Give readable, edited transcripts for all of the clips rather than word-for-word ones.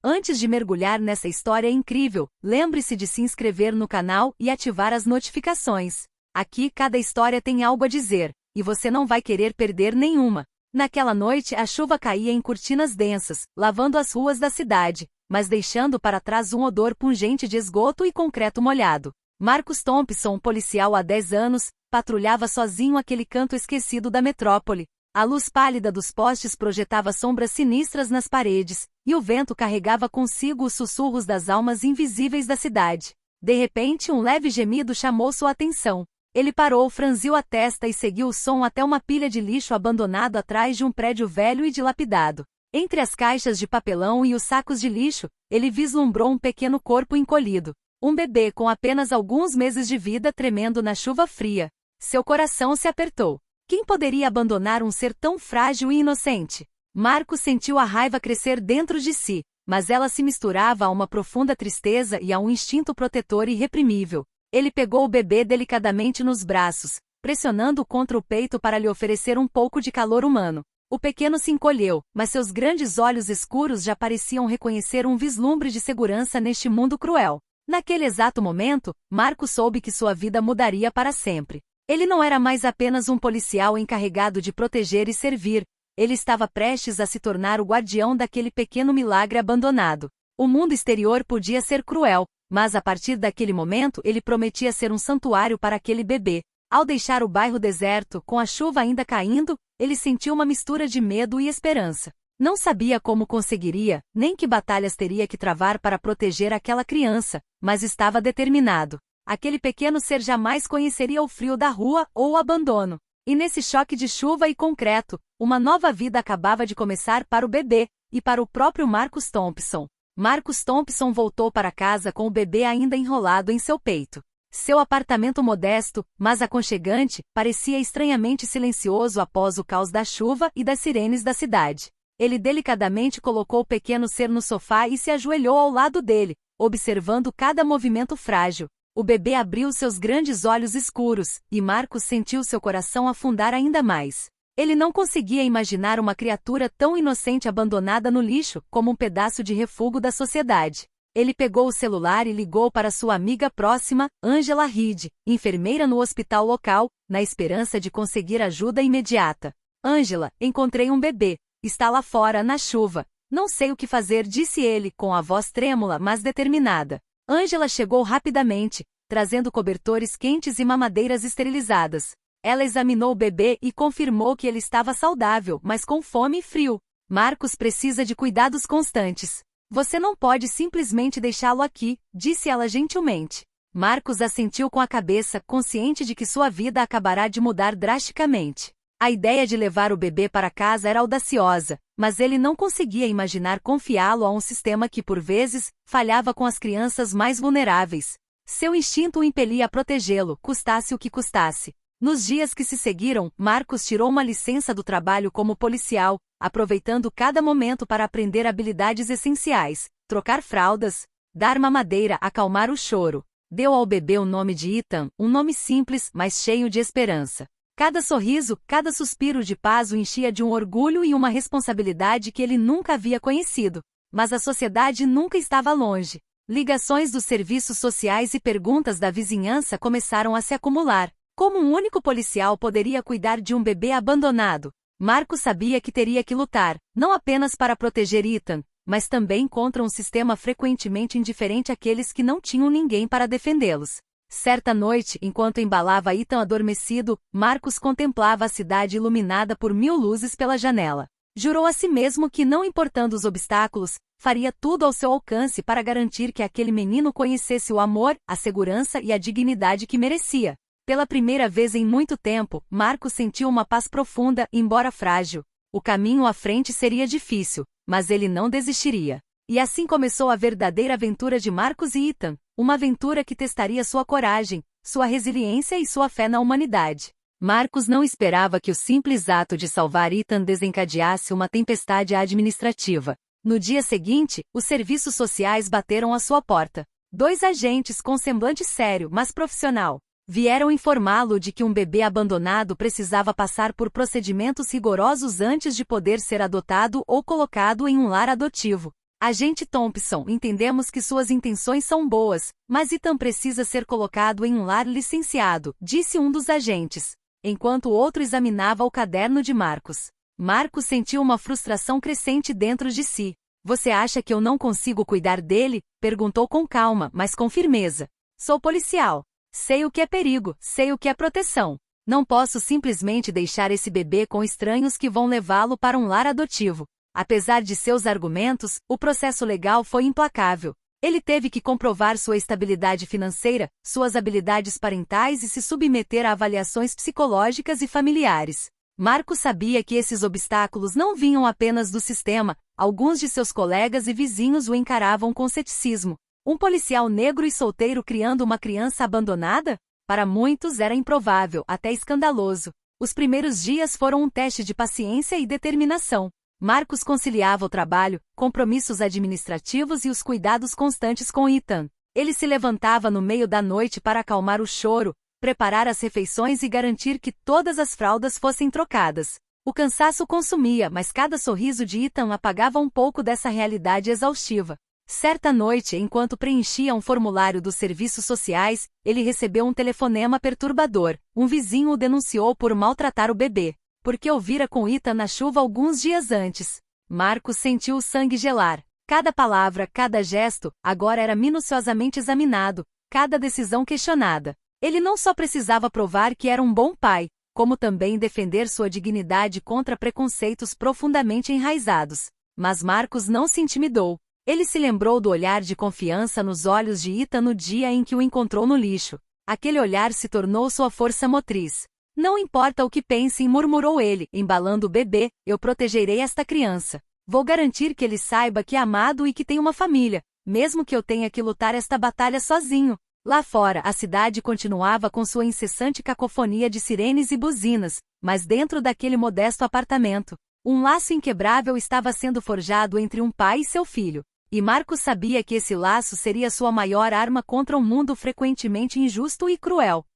Antes de mergulhar nessa história incrível, lembre-se de se inscrever no canal e ativar as notificações. Aqui cada história tem algo a dizer, e você não vai querer perder nenhuma. Naquela noite a chuva caía em cortinas densas, lavando as ruas da cidade, mas deixando para trás um odor pungente de esgoto e concreto molhado. Marcus Thompson, policial há 10 anos, patrulhava sozinho aquele canto esquecido da metrópole. A luz pálida dos postes projetava sombras sinistras nas paredes, e o vento carregava consigo os sussurros das almas invisíveis da cidade. De repente, um leve gemido chamou sua atenção. Ele parou, franziu a testa e seguiu o som até uma pilha de lixo abandonado atrás de um prédio velho e dilapidado. Entre as caixas de papelão e os sacos de lixo, ele vislumbrou um pequeno corpo encolhido. Um bebê com apenas alguns meses de vida tremendo na chuva fria. Seu coração se apertou. Quem poderia abandonar um ser tão frágil e inocente? Marcus sentiu a raiva crescer dentro de si, mas ela se misturava a uma profunda tristeza e a um instinto protetor irreprimível. Ele pegou o bebê delicadamente nos braços, pressionando-o contra o peito para lhe oferecer um pouco de calor humano. O pequeno se encolheu, mas seus grandes olhos escuros já pareciam reconhecer um vislumbre de segurança neste mundo cruel. Naquele exato momento, Marcus soube que sua vida mudaria para sempre. Ele não era mais apenas um policial encarregado de proteger e servir, ele estava prestes a se tornar o guardião daquele pequeno milagre abandonado. O mundo exterior podia ser cruel, mas a partir daquele momento ele prometia ser um santuário para aquele bebê. Ao deixar o bairro deserto, com a chuva ainda caindo, ele sentiu uma mistura de medo e esperança. Não sabia como conseguiria, nem que batalhas teria que travar para proteger aquela criança, mas estava determinado. Aquele pequeno ser jamais conheceria o frio da rua ou o abandono. E nesse choque de chuva e concreto, uma nova vida acabava de começar para o bebê, e para o próprio Marcus Thompson. Marcus Thompson voltou para casa com o bebê ainda enrolado em seu peito. Seu apartamento modesto, mas aconchegante, parecia estranhamente silencioso após o caos da chuva e das sirenes da cidade. Ele delicadamente colocou o pequeno ser no sofá e se ajoelhou ao lado dele, observando cada movimento frágil. O bebê abriu seus grandes olhos escuros, e Marcus sentiu seu coração afundar ainda mais. Ele não conseguia imaginar uma criatura tão inocente abandonada no lixo, como um pedaço de refúgio da sociedade. Ele pegou o celular e ligou para sua amiga próxima, Angela Reed, enfermeira no hospital local, na esperança de conseguir ajuda imediata. Angela, encontrei um bebê. Está lá fora, na chuva. Não sei o que fazer, disse ele, com a voz trêmula, mas determinada. Angela chegou rapidamente, trazendo cobertores quentes e mamadeiras esterilizadas. Ela examinou o bebê e confirmou que ele estava saudável, mas com fome e frio. Marcus precisa de cuidados constantes. Você não pode simplesmente deixá-lo aqui, disse ela gentilmente. Marcus assentiu com a cabeça, consciente de que sua vida acabará de mudar drasticamente. A ideia de levar o bebê para casa era audaciosa, mas ele não conseguia imaginar confiá-lo a um sistema que, por vezes, falhava com as crianças mais vulneráveis. Seu instinto o impelia a protegê-lo, custasse o que custasse. Nos dias que se seguiram, Marcus tirou uma licença do trabalho como policial, aproveitando cada momento para aprender habilidades essenciais, trocar fraldas, dar mamadeira, acalmar o choro. Deu ao bebê o nome de Ethan, um nome simples, mas cheio de esperança. Cada sorriso, cada suspiro de paz o enchia de um orgulho e uma responsabilidade que ele nunca havia conhecido. Mas a sociedade nunca estava longe. Ligações dos serviços sociais e perguntas da vizinhança começaram a se acumular. Como um único policial poderia cuidar de um bebê abandonado? Marcus sabia que teria que lutar, não apenas para proteger Ethan, mas também contra um sistema frequentemente indiferente àqueles que não tinham ninguém para defendê-los. Certa noite, enquanto embalava Ethan adormecido, Marcus contemplava a cidade iluminada por 1000 luzes pela janela. Jurou a si mesmo que, não importando os obstáculos, faria tudo ao seu alcance para garantir que aquele menino conhecesse o amor, a segurança e a dignidade que merecia. Pela primeira vez em muito tempo, Marcus sentiu uma paz profunda, embora frágil. O caminho à frente seria difícil, mas ele não desistiria. E assim começou a verdadeira aventura de Marcus e Ethan, uma aventura que testaria sua coragem, sua resiliência e sua fé na humanidade. Marcus não esperava que o simples ato de salvar Ethan desencadeasse uma tempestade administrativa. No dia seguinte, os serviços sociais bateram à sua porta. 2 agentes com semblante sério, mas profissional, vieram informá-lo de que um bebê abandonado precisava passar por procedimentos rigorosos antes de poder ser adotado ou colocado em um lar adotivo. Agente Thompson, entendemos que suas intenções são boas, mas Ethan precisa ser colocado em um lar licenciado, disse um dos agentes, enquanto o outro examinava o caderno de Marcus. Marcus sentiu uma frustração crescente dentro de si. Você acha que eu não consigo cuidar dele? Perguntou com calma, mas com firmeza. Sou policial. Sei o que é perigo, sei o que é proteção. Não posso simplesmente deixar esse bebê com estranhos que vão levá-lo para um lar adotivo. Apesar de seus argumentos, o processo legal foi implacável. Ele teve que comprovar sua estabilidade financeira, suas habilidades parentais e se submeter a avaliações psicológicas e familiares. Marcus sabia que esses obstáculos não vinham apenas do sistema, alguns de seus colegas e vizinhos o encaravam com ceticismo. Um policial negro e solteiro criando uma criança abandonada? Para muitos era improvável, até escandaloso. Os primeiros dias foram um teste de paciência e determinação. Marcus conciliava o trabalho, compromissos administrativos e os cuidados constantes com Ethan. Ele se levantava no meio da noite para acalmar o choro, preparar as refeições e garantir que todas as fraldas fossem trocadas. O cansaço consumia, mas cada sorriso de Ethan apagava um pouco dessa realidade exaustiva. Certa noite, enquanto preenchia um formulário dos serviços sociais, ele recebeu um telefonema perturbador. Um vizinho o denunciou por maltratar o bebê, porque o vira com Ethan na chuva alguns dias antes. Marcus sentiu o sangue gelar. Cada palavra, cada gesto, agora era minuciosamente examinado, cada decisão questionada. Ele não só precisava provar que era um bom pai, como também defender sua dignidade contra preconceitos profundamente enraizados. Mas Marcus não se intimidou. Ele se lembrou do olhar de confiança nos olhos de Ethan no dia em que o encontrou no lixo. Aquele olhar se tornou sua força motriz. Não importa o que pensem, murmurou ele, embalando o bebê, eu protegerei esta criança. Vou garantir que ele saiba que é amado e que tem uma família, mesmo que eu tenha que lutar esta batalha sozinho. Lá fora, a cidade continuava com sua incessante cacofonia de sirenes e buzinas, mas dentro daquele modesto apartamento, um laço inquebrável estava sendo forjado entre um pai e seu filho. E Marcus sabia que esse laço seria sua maior arma contra um mundo frequentemente injusto e cruel.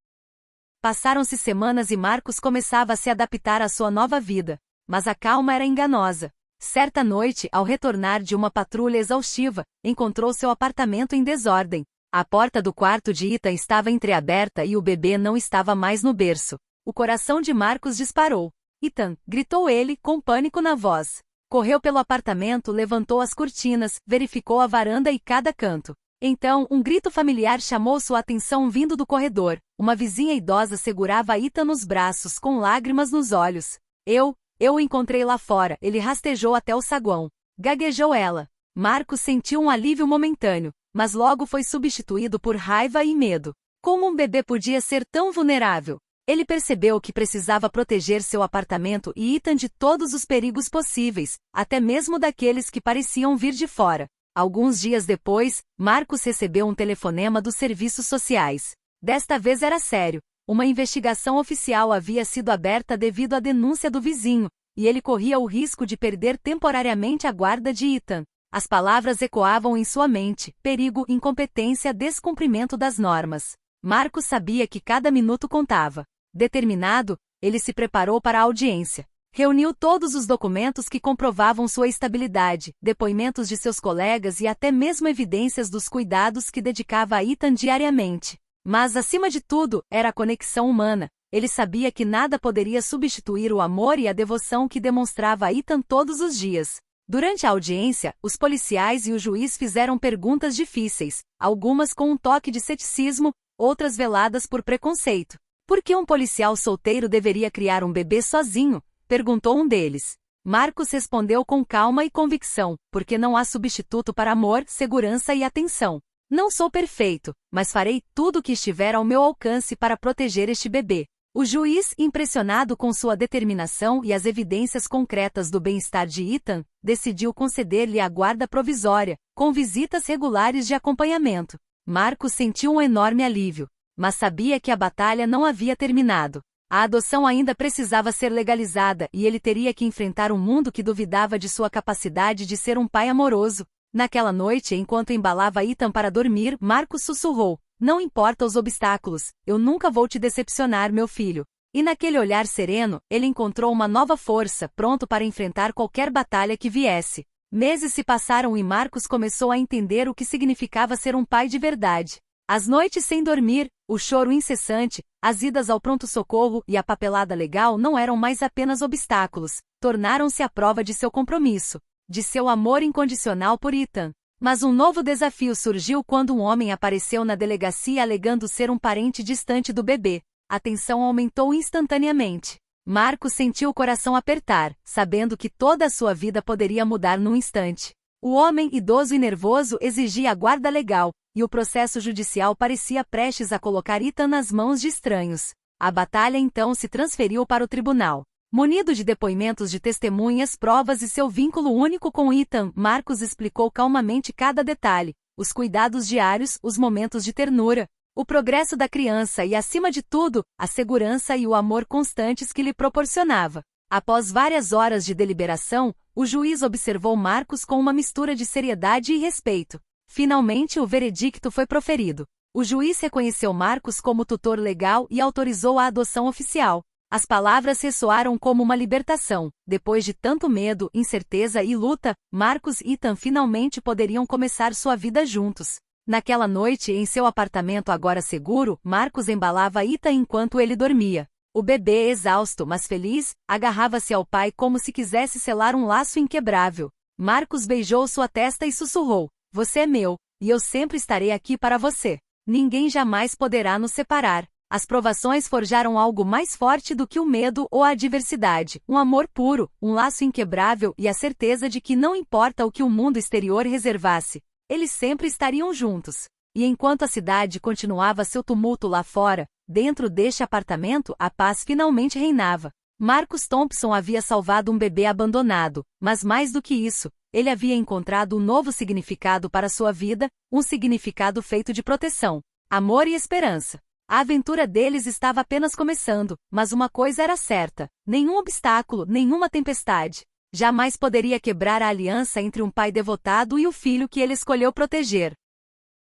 Passaram-se semanas e Marcus começava a se adaptar à sua nova vida, mas a calma era enganosa. Certa noite, ao retornar de uma patrulha exaustiva, encontrou seu apartamento em desordem. A porta do quarto de Ethan estava entreaberta e o bebê não estava mais no berço. O coração de Marcus disparou. Ethan, gritou ele, com pânico na voz. Correu pelo apartamento, levantou as cortinas, verificou a varanda e cada canto. Então, um grito familiar chamou sua atenção vindo do corredor. Uma vizinha idosa segurava Ethan nos braços, com lágrimas nos olhos. Eu o encontrei lá fora, ele rastejou até o saguão. Gaguejou ela. Marcus sentiu um alívio momentâneo, mas logo foi substituído por raiva e medo. Como um bebê podia ser tão vulnerável? Ele percebeu que precisava proteger seu apartamento e Ethan de todos os perigos possíveis, até mesmo daqueles que pareciam vir de fora. Alguns dias depois, Marcus recebeu um telefonema dos serviços sociais. Desta vez era sério. Uma investigação oficial havia sido aberta devido à denúncia do vizinho, e ele corria o risco de perder temporariamente a guarda de Ethan. As palavras ecoavam em sua mente: perigo, incompetência, descumprimento das normas. Marcus sabia que cada minuto contava. Determinado, ele se preparou para a audiência. Reuniu todos os documentos que comprovavam sua estabilidade, depoimentos de seus colegas e até mesmo evidências dos cuidados que dedicava a Ethan diariamente. Mas, acima de tudo, era a conexão humana. Ele sabia que nada poderia substituir o amor e a devoção que demonstrava a Ethan todos os dias. Durante a audiência, os policiais e o juiz fizeram perguntas difíceis, algumas com um toque de ceticismo, outras veladas por preconceito. Por que um policial solteiro deveria criar um bebê sozinho? Perguntou um deles. Marcus respondeu com calma e convicção, porque não há substituto para amor, segurança e atenção. Não sou perfeito, mas farei tudo o que estiver ao meu alcance para proteger este bebê. O juiz, impressionado com sua determinação e as evidências concretas do bem-estar de Ethan, decidiu conceder-lhe a guarda provisória, com visitas regulares de acompanhamento. Marcus sentiu um enorme alívio, mas sabia que a batalha não havia terminado. A adoção ainda precisava ser legalizada e ele teria que enfrentar um mundo que duvidava de sua capacidade de ser um pai amoroso. Naquela noite, enquanto embalava Ethan para dormir, Marcus sussurrou: não importa os obstáculos, eu nunca vou te decepcionar, meu filho. E naquele olhar sereno, ele encontrou uma nova força, pronto para enfrentar qualquer batalha que viesse. Meses se passaram e Marcos começou a entender o que significava ser um pai de verdade. As noites sem dormir, o choro incessante, as idas ao pronto-socorro e a papelada legal não eram mais apenas obstáculos, tornaram-se a prova de seu compromisso, de seu amor incondicional por Ethan. Mas um novo desafio surgiu quando um homem apareceu na delegacia alegando ser um parente distante do bebê. A tensão aumentou instantaneamente. Marcos sentiu o coração apertar, sabendo que toda a sua vida poderia mudar num instante. O homem idoso e nervoso exigia a guarda legal, e o processo judicial parecia prestes a colocar Ethan nas mãos de estranhos. A batalha então se transferiu para o tribunal. Munido de depoimentos de testemunhas, provas e seu vínculo único com Ethan, Marcos explicou calmamente cada detalhe, os cuidados diários, os momentos de ternura, o progresso da criança e, acima de tudo, a segurança e o amor constantes que lhe proporcionava. Após várias horas de deliberação, o juiz observou Marcos com uma mistura de seriedade e respeito. Finalmente o veredicto foi proferido. O juiz reconheceu Marcos como tutor legal e autorizou a adoção oficial. As palavras ressoaram como uma libertação. Depois de tanto medo, incerteza e luta, Marcos e Ethan finalmente poderiam começar sua vida juntos. Naquela noite, em seu apartamento agora seguro, Marcos embalava Ethan enquanto ele dormia. O bebê, exausto, mas feliz, agarrava-se ao pai como se quisesse selar um laço inquebrável. Marcos beijou sua testa e sussurrou: "Você é meu, e eu sempre estarei aqui para você. Ninguém jamais poderá nos separar." As provações forjaram algo mais forte do que o medo ou a adversidade, um amor puro, um laço inquebrável e a certeza de que não importa o que o mundo exterior reservasse, eles sempre estariam juntos. E enquanto a cidade continuava seu tumulto lá fora, dentro deste apartamento a paz finalmente reinava. Marcus Thompson havia salvado um bebê abandonado, mas mais do que isso, ele havia encontrado um novo significado para sua vida, um significado feito de proteção, amor e esperança. A aventura deles estava apenas começando, mas uma coisa era certa: nenhum obstáculo, nenhuma tempestade jamais poderia quebrar a aliança entre um pai devotado e o filho que ele escolheu proteger.